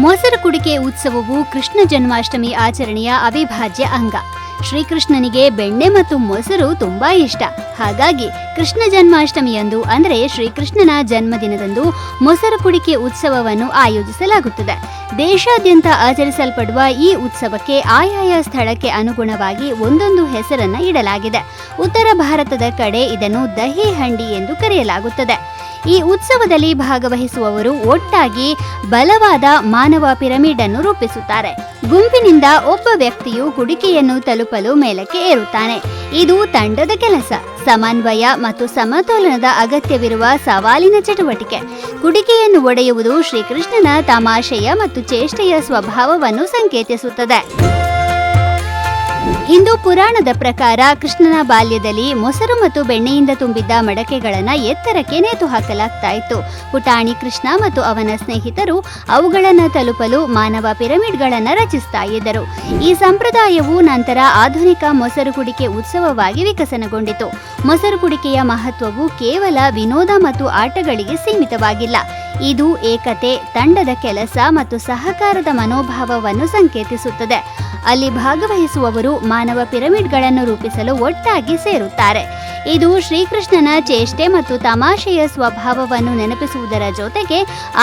ಮೊಸರು ಕುಡಿಕೆ ಉತ್ಸವವು ಕೃಷ್ಣ ಜನ್ಮಾಷ್ಟಮಿ ಆಚರಣೆಯ ಅವಿಭಾಜ್ಯ ಅಂಗ. ಶ್ರೀಕೃಷ್ಣನಿಗೆ ಬೆಣ್ಣೆ ಮತ್ತು ಮೊಸರು ತುಂಬಾ ಇಷ್ಟ. ಹಾಗಾಗಿ ಕೃಷ್ಣ ಜನ್ಮಾಷ್ಟಮಿಯಂದು ಅಂದರೆ ಶ್ರೀಕೃಷ್ಣನ ಜನ್ಮದಿನದಂದು ಮೊಸರು ಕುಡಿಕೆ ಉತ್ಸವವನ್ನು ಆಯೋಜಿಸಲಾಗುತ್ತದೆ. ದೇಶಾದ್ಯಂತ ಆಚರಿಸಲ್ಪಡುವ ಈ ಉತ್ಸವಕ್ಕೆ ಆಯಾಯ ಸ್ಥಳಕ್ಕೆ ಅನುಗುಣವಾಗಿ ಒಂದೊಂದು ಹೆಸರನ್ನ ಇಡಲಾಗಿದೆ. ಉತ್ತರ ಭಾರತದ ಕಡೆ ಇದನ್ನು ದಹಿ ಹಂಡಿ ಎಂದು ಕರೆಯಲಾಗುತ್ತದೆ. ಈ ಉತ್ಸವದಲ್ಲಿ ಭಾಗವಹಿಸುವವರು ಒಟ್ಟಾಗಿ ಬಲವಾದ ಮಾನವ ಪಿರಮಿಡ್ ಅನ್ನು ರೂಪಿಸುತ್ತಾರೆ. ಗುಂಪಿನಿಂದ ಒಬ್ಬ ವ್ಯಕ್ತಿಯು ಕುಡಿಕೆಯನ್ನು ತಲುಪಲು ಮೇಲಕ್ಕೆ ಏರುತ್ತಾನೆ. ಇದು ತಂಡದ ಕೆಲಸ, ಸಮನ್ವಯ ಮತ್ತು ಸಮತೋಲನದ ಅಗತ್ಯವಿರುವ ಸವಾಲಿನ ಚಟುವಟಿಕೆ. ಕುಡಿಕೆಯನ್ನು ಒಡೆಯುವುದು ಶ್ರೀಕೃಷ್ಣನ ತಮಾಷೆಯ ಮತ್ತು ಚೇಷ್ಟೆಯ ಸ್ವಭಾವವನ್ನು ಸಂಕೇತಿಸುತ್ತದೆ. ಹಿಂದೂ ಪುರಾಣದ ಪ್ರಕಾರ ಕೃಷ್ಣನ ಬಾಲ್ಯದಲ್ಲಿ ಮೊಸರು ಮತ್ತು ಬೆಣ್ಣೆಯಿಂದ ತುಂಬಿದ್ದ ಮಡಕೆಗಳನ್ನು ಎತ್ತರಕ್ಕೆ ನೇತು ಹಾಕಲಾಗ್ತಾ ಇತ್ತು. ಪುಟಾಣಿ ಕೃಷ್ಣ ಮತ್ತು ಅವನ ಸ್ನೇಹಿತರು ಅವುಗಳನ್ನು ತಲುಪಲು ಮಾನವ ಪಿರಮಿಡ್ಗಳನ್ನು ರಚಿಸ್ತಾ ಇದ್ದರು. ಈ ಸಂಪ್ರದಾಯವು ನಂತರ ಆಧುನಿಕ ಮೊಸರು ಕುಡಿಕೆ ಉತ್ಸವವಾಗಿ ವಿಕಸನಗೊಂಡಿತು. ಮೊಸರು ಕುಡಿಕೆಯ ಮಹತ್ವವು ಕೇವಲ ವಿನೋದ ಮತ್ತು ಆಟಗಳಿಗೆ ಸೀಮಿತವಾಗಿಲ್ಲ. ಇದು ಏಕತೆ, ತಂಡದ ಕೆಲಸ ಮತ್ತು ಸಹಕಾರದ ಮನೋಭಾವವನ್ನು ಸಂಕೇತಿಸುತ್ತದೆ. ಅಲ್ಲಿ ಭಾಗವಹಿಸುವವರು ಮಾನವ ಪಿರಮಿಡ್ಗಳನ್ನು ರೂಪಿಸಲು ಒಟ್ಟಾಗಿ ಸೇರುತ್ತಾರೆ. ಇದು ಶ್ರೀಕೃಷ್ಣನ ಚೇಷ್ಟೆ ಮತ್ತು ತಮಾಷೆಯ ಸ್ವಭಾವವನ್ನು ನೆನಪಿಸುವುದರ ಜೊತೆಗೆ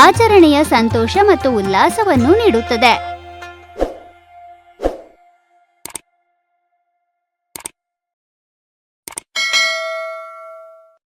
ಆಚರಣೆಯ ಸಂತೋಷ ಮತ್ತು ಉಲ್ಲಾಸವನ್ನು ನೀಡುತ್ತದೆ.